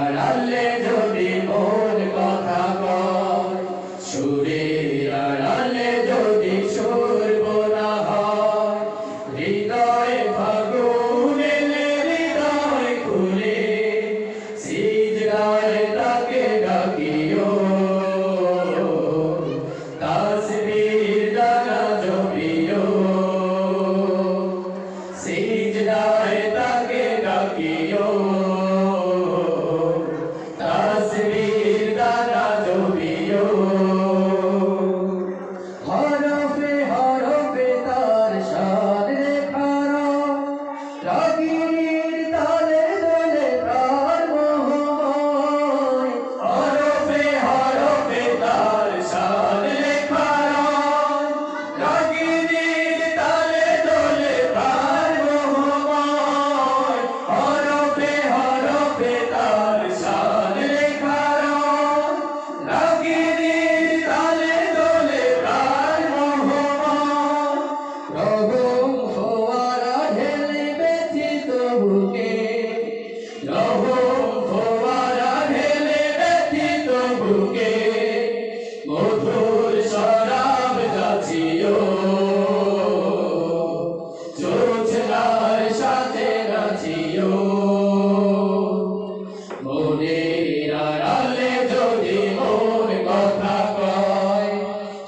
আড়ালে যদি মন কথা কয়, সুরের আড়ালে যদি সুর বোনা হয়, হৃদয়ে ফাগুন এলে হৃদয় খুলে সিজদায় তাকে ডাকিও, তাসবির দানা জপিও, সিজদায় তাকে ডাকিও, তাসবির দানা জপিও। হরফে হরফে তার শান রেখারা, রাগিনীর তালে দোলে প্রাণ মোহময়। হরফে হরফে তার শান রেখারা, রাগিনীর তালে দোলে প্রাণ মোহময়। হরফে হরফে তার শান রেখারা, রাগিনীর তালে দোলে প্রাণ মোহময়। রহম ফোয়ারা ঢেলে ব্যথিত বুকে, রহম ফোয়ারা ঢেলে ব্যথিত বুকে, মধুর শরাব যাচিও, জোছনার সাথে নাচিও। মনের আড়ালে যদি মন কথা কয়,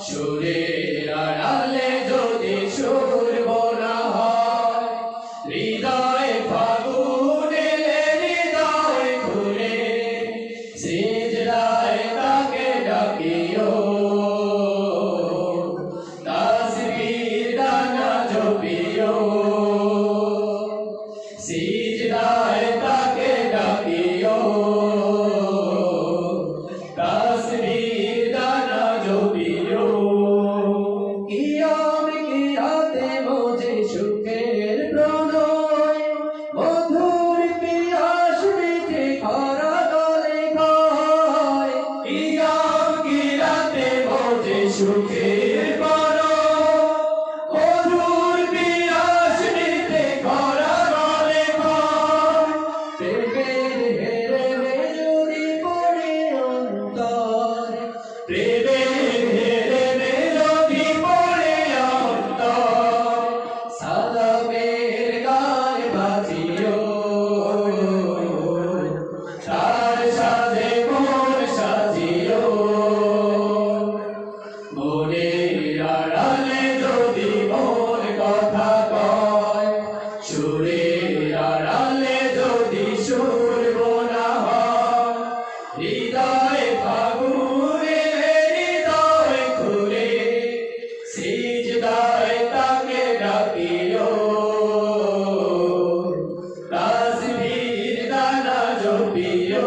সুরের আড়ালে যদি সুর বোনা হয়, হৃদয় ফাগুন এলে হৃদয় খুলে সিজদায় তাকে ডাকিও, তাসবির দানা জপিও, সিজদায় তাকে ডাকিও, তাসবির দানা জপিও। কিয়াম কিরাতে বোঝে সুখের প্রণয়, মধুর পিয়াস মিঠে খরা গলে খায়। কিয়াম কিরাতে বোঝে সুখের প্রণয়, মধুর পিয়াস মিঠে খরা গলে খায়। প্রেমের হেরেমে যদি পড়ে অন্তর, প্রেমের হেরেমে যদি পড়ে অন্তর, সালামের গান বাজিও, তার সাথে মন সাজিও। মনের আড়ালে যদি মন কথা কয়, সুরের আড়ালে যদি সুর বোনা হয়, হৃদয় ফাগুন এলে হৃদয় খুলে সিজদায় তাকে ডাকিও, তাসবির দানা জপিও।